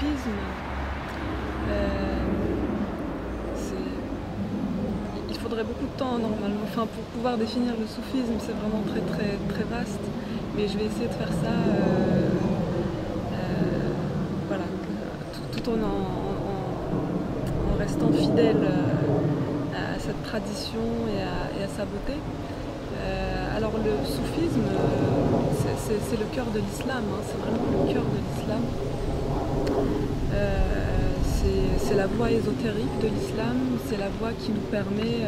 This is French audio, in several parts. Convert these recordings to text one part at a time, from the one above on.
soufisme, il faudrait beaucoup de temps normalement. Enfin, pour pouvoir définir le soufisme, c'est vraiment très très très vaste. Mais je vais essayer de faire ça voilà, tout en restant fidèle à cette tradition et à sa beauté. Alors le soufisme, c'est le cœur de l'islam, hein, c'est vraiment le cœur de l'islam. C'est la voie ésotérique de l'islam, c'est la voie qui nous permet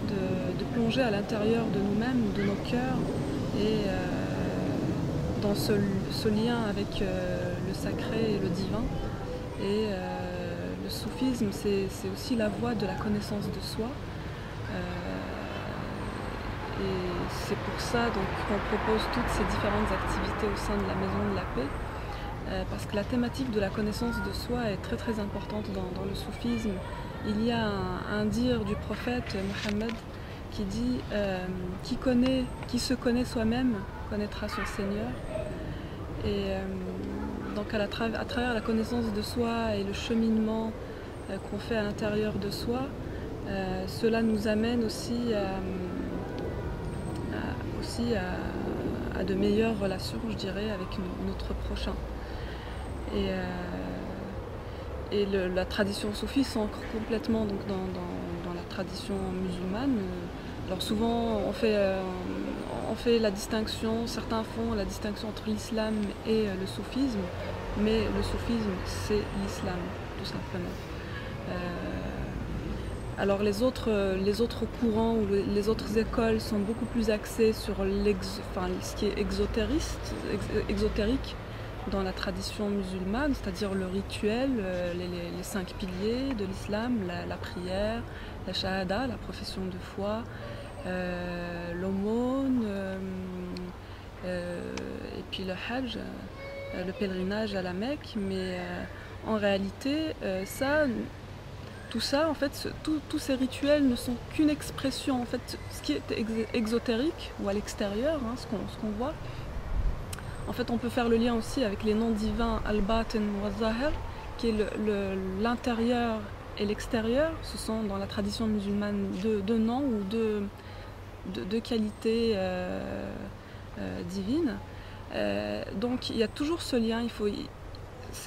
de plonger à l'intérieur de nous-mêmes, de nos cœurs, et dans ce lien avec le sacré et le divin. Et le soufisme, c'est aussi la voie de la connaissance de soi. Et c'est pour ça qu'on propose toutes ces différentes activités au sein de la Maison de la Paix, parce que la thématique de la connaissance de soi est très très importante dans le soufisme. Il y a un dire du prophète Mohammed qui dit qui se connaît soi-même connaîtra son Seigneur. Et donc à travers la connaissance de soi et le cheminement qu'on fait à l'intérieur de soi, cela nous amène aussi à de meilleures relations, je dirais, avec notre prochain. Et la tradition soufie s'ancre complètement donc, dans la tradition musulmane. Alors souvent on fait la distinction, certains font la distinction entre l'islam et le soufisme, mais le soufisme c'est l'islam tout simplement. Alors les autres courants ou les autres écoles sont beaucoup plus axées sur ce qui est exotérique dans la tradition musulmane, c'est-à-dire le rituel, les 5 piliers de l'islam, la prière, la shahada, la profession de foi, l'aumône, et puis le hajj, le pèlerinage à la Mecque. Mais en réalité, tout ça, en fait, tous ces rituels ne sont qu'une expression. En fait, ce qui est exotérique ou à l'extérieur, hein, ce qu'on voit, en fait, on peut faire le lien aussi avec les noms divins Al-Batin ou Al-Zahir, qui est l'intérieur et l'extérieur. Ce sont dans la tradition musulmane deux noms ou deux qualités divines. Donc il y a toujours ce lien.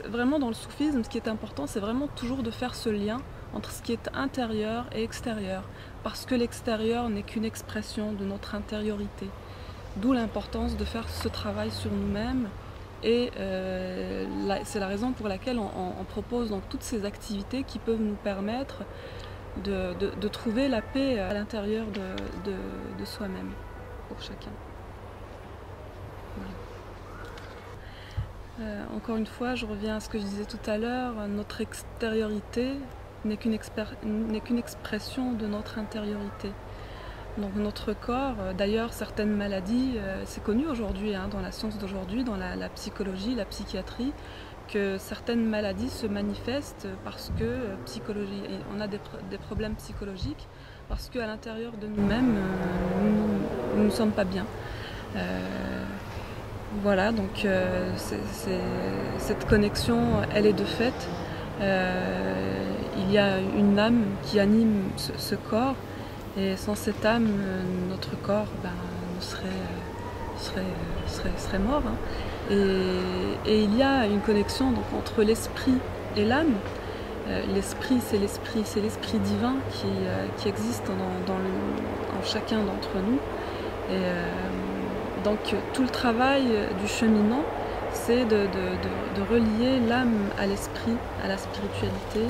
Vraiment dans le soufisme, ce qui est important, c'est vraiment toujours de faire ce lien entre ce qui est intérieur et extérieur, parce que l'extérieur n'est qu'une expression de notre intériorité. D'où l'importance de faire ce travail sur nous-mêmes, et c'est la raison pour laquelle on propose donc toutes ces activités qui peuvent nous permettre de trouver la paix à l'intérieur de soi-même, pour chacun. Voilà. Encore une fois, je reviens à ce que je disais tout à l'heure, notre extériorité n'est qu'une expression de notre intériorité. Donc notre corps, d'ailleurs certaines maladies, c'est connu aujourd'hui hein, dans la science d'aujourd'hui, dans la psychologie, la psychiatrie, que certaines maladies se manifestent parce que on a des problèmes psychologiques, parce qu'à l'intérieur de nous-mêmes, nous ne sommes pas bien. Voilà, donc cette connexion, elle est de fait. Il y a une âme qui anime ce corps, et sans cette âme, notre corps serait mort. Hein. Et il y a une connexion donc, entre l'esprit et l'âme. L'esprit, c'est l'esprit divin qui existe en chacun d'entre nous. Et donc tout le travail du cheminant, c'est de relier l'âme à l'esprit, à la spiritualité,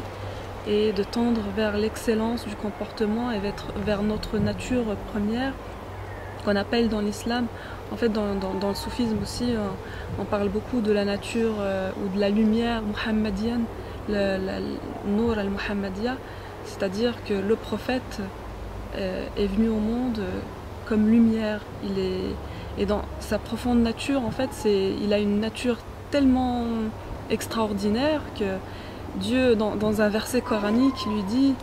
et de tendre vers l'excellence du comportement et vers notre nature première, qu'on appelle dans l'islam, en fait dans le soufisme aussi, on parle beaucoup de la nature ou de la lumière muhammadienne, le Nour al-Muhammadiyya, c'est-à-dire que le prophète est venu au monde comme lumière. Et dans sa profonde nature, en fait, il a une nature tellement extraordinaire que Dieu, dans un verset coranique, lui dit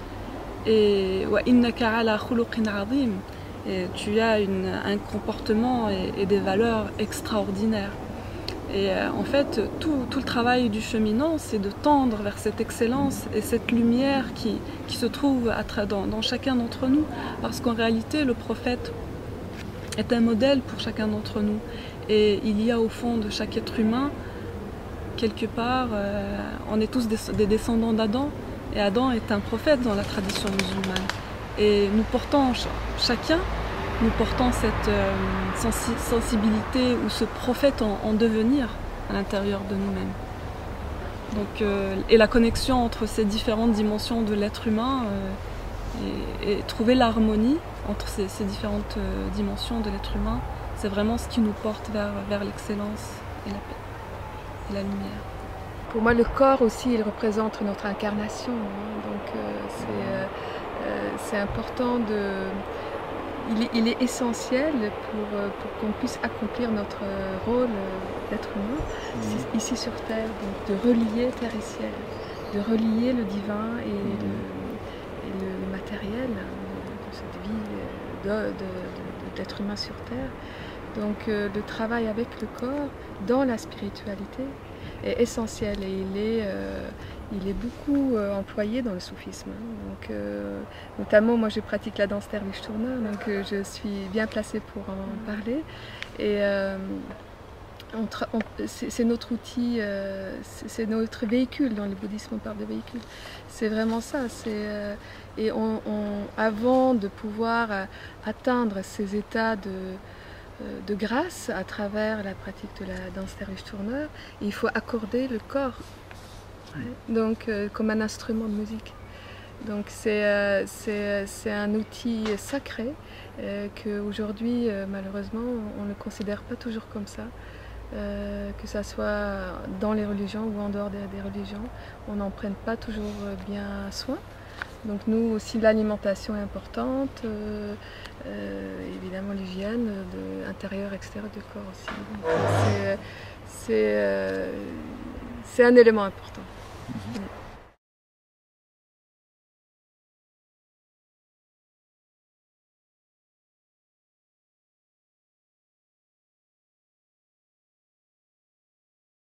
wa innaka ala khuluqin azim, et tu as un comportement et des valeurs extraordinaires. Et en fait, tout le travail du cheminant, c'est de tendre vers cette excellence et cette lumière qui se trouve dans chacun d'entre nous. Parce qu'en réalité, le prophète est un modèle pour chacun d'entre nous. Et il y a au fond de chaque être humain, quelque part, on est tous des descendants d'Adam. Et Adam est un prophète dans la tradition musulmane. Et nous portons chacun, nous portons cette sensibilité ou ce prophète en devenir à l'intérieur de nous-mêmes. Donc, et la connexion entre ces différentes dimensions de l'être humain et trouver l'harmonie entre ces différentes dimensions de l'être humain, c'est vraiment ce qui nous porte vers l'excellence et la paix et la lumière. Pour moi, le corps aussi, il représente notre incarnation. Donc, c'est important il est essentiel pour qu'on puisse accomplir notre rôle d'être humain ici sur Terre, donc de relier terre et ciel, de relier le divin et le matériel de cette vie d'être humain sur Terre. Donc le travail avec le corps dans la spiritualité est essentiel et il est beaucoup employé dans le soufisme. Donc, notamment, moi je pratique la danse derviche tourneur, donc je suis bien placée pour en parler. Et c'est notre outil, c'est notre véhicule. Dans le bouddhisme, on parle de véhicule. C'est vraiment ça. Et avant de pouvoir atteindre ces états de grâce à travers la pratique de la danse derviche tourneur, il faut accorder le corps. Donc, comme un instrument de musique. Donc c'est un outil sacré qu'aujourd'hui, malheureusement, on ne considère pas toujours comme ça. Que ça soit dans les religions ou en dehors des religions, on n'en prenne pas toujours bien soin. Donc nous aussi, l'alimentation est importante, évidemment l'hygiène intérieure, extérieure du corps aussi. C'est un élément important.